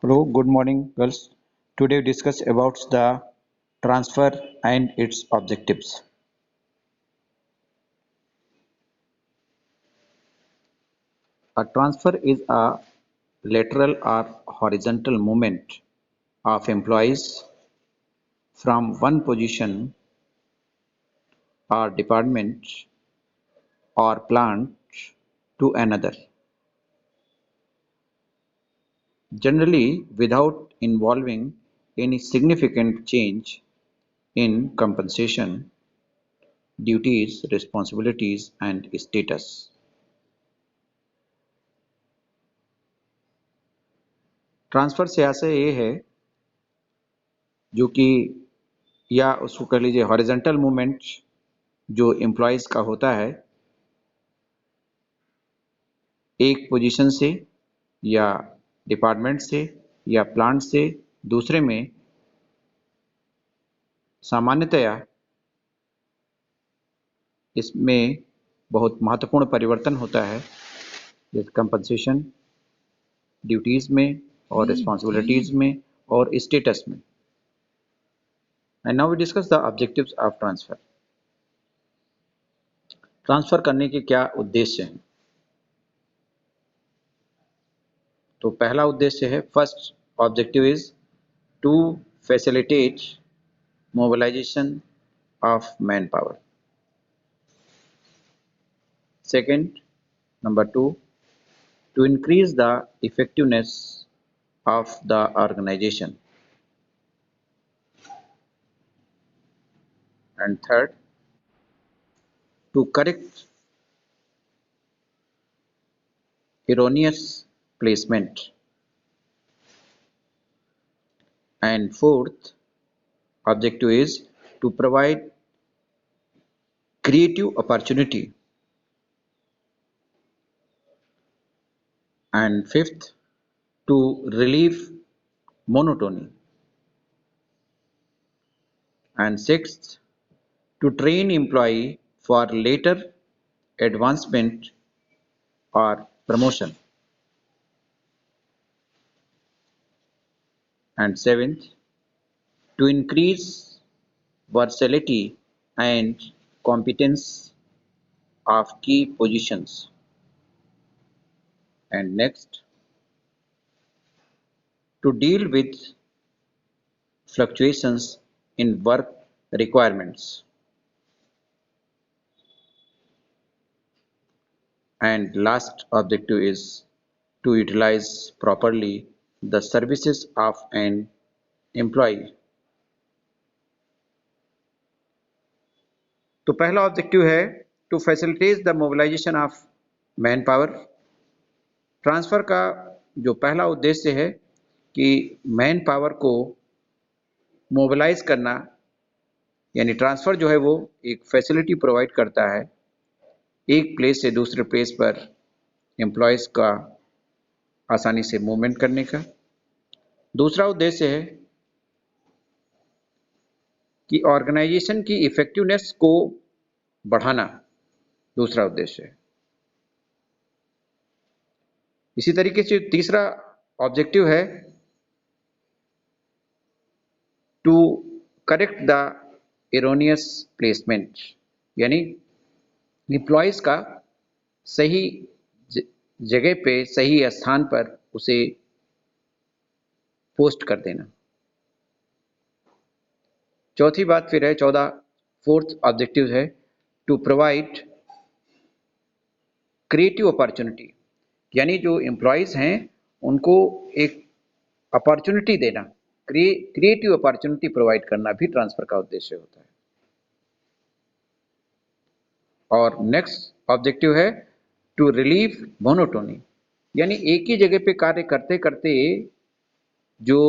Hello, good morning, girls. Today we discuss about the transfer and its objectives. A transfer is a lateral or horizontal movement of employees from one position or department or plant to another, generally without involving any significant change in compensation, duties, responsibilities, and status. Transfer से आशय ये है जो कि या उसको कह लीजिए हॉरिजॉन्टल मूवमेंट जो एम्प्लॉयज़ का होता है एक पोजीशन से या डिपार्टमेंट से या प्लांट से दूसरे में सामान्यतया इसमें बहुत महत्वपूर्ण परिवर्तन होता है जैसे कंपनसेशन ड्यूटीज़ में और रिस्पॉन्सिबिलिटीज़ में और स्टेटस में। And now we discuss the objectives of transfer. Transfer करने के क्या उद्देश्य हैं? तो पहला उद्देश्य है, first objective is to facilitate mobilization of manpower. Second, number two, to increase the effectiveness of the organization. And third, to correct erroneous placement. And fourth objective is to provide creative opportunity. And fifth, to relieve monotony. And sixth, to train employee for later advancement or promotion. And seventh, to increase versatility and competence of key positions. And next, to deal with fluctuations in work requirements. And last objective is to utilize properly the services of an employee. तो पहला objective है to facilitate the mobilization of manpower. Transfer का जो पहला उद्देश्य है कि man power को मोबिलाइज करना, यानी ट्रांसफ़र जो है वो एक फैसिलिटी प्रोवाइड करता है एक प्लेस से दूसरे प्लेस पर एम्प्लॉयज़ का आसानी से मूवमेंट करने का। दूसरा उद्देश्य है कि ऑर्गेनाइजेशन की इफेक्टिवनेस को बढ़ाना, दूसरा उद्देश्य है। इसी तरीके से तीसरा ऑब्जेक्टिव है to correct the erroneous placement, यानी एम्प्लॉयज़ का सही जगह पे सही स्थान पर उसे पोस्ट कर देना। चौथी बात फिर है फोर्थ ऑब्जेक्टिव है टू प्रोवाइड क्रिएटिव अपॉर्चुनिटी, यानी जो एम्प्लॉयज़ हैं उनको एक अपॉर्चुनिटी देना, क्रिएटिव अपॉर्चुनिटी प्रोवाइड करना भी ट्रांसफ़र का उद्देश्य होता है। और नेक्स्ट ऑब्जेक्टिव है टू रिलीव मोनोटोनी, यानी एक ही जगह पे कार्य करते करते जो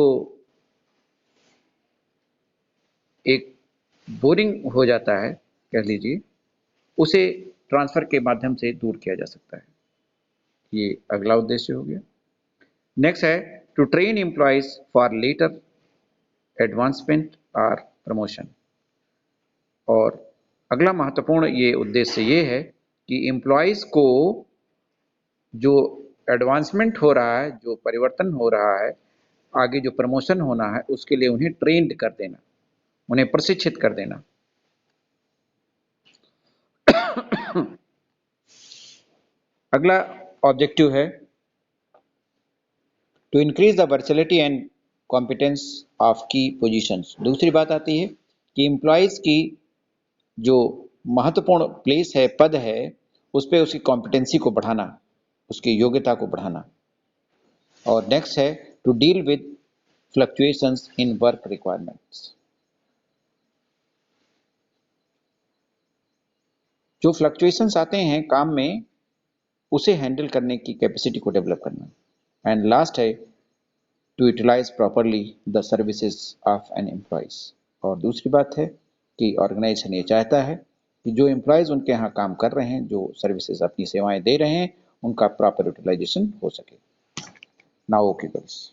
एक बोरिंग हो जाता है कह लीजिए, उसे ट्रांसफ़र के माध्यम से दूर किया जा सकता है। ये अगला उद्देश्य हो गया। नेक्स्ट है to train employees for later advancement और प्रमोशन। और अगला महत्वपूर्ण ये उद्देश्य ये है कि एम्प्लॉयज़ को जो एडवांसमेंट हो रहा है, जो परिवर्तन हो रहा है, आगे जो प्रमोशन होना है उसके लिए उन्हें ट्रेंड कर देना, उन्हें प्रशिक्षित कर देना। अगला ऑब्जेक्टिव है to increase the virtuality and competence of key positions. दूसरी बात आती है कि एम्प्लॉयज की जो महत्वपूर्ण प्लेस है, पद है, उस पर उसकी कॉम्पिटेंसी को बढ़ाना, उसकी योग्यता को बढ़ाना। और नेक्स्ट है to deal with fluctuations in work requirements. जो फ्लक्चुएशंस आते हैं काम में, उसे हैंडल करने की कैपेसिटी को डेवलप करना। एंड लास्ट है to utilize properly the services of an employees. और दूसरी बात है कि ऑर्गेनाइजेशन ये चाहता है कि जो एम्प्लॉयज उनके यहाँ काम कर रहे हैं, जो सर्विसेज अपनी सेवाएं दे रहे हैं, उनका प्रॉपर यूटिलाइजेशन हो सके। Now okay girls.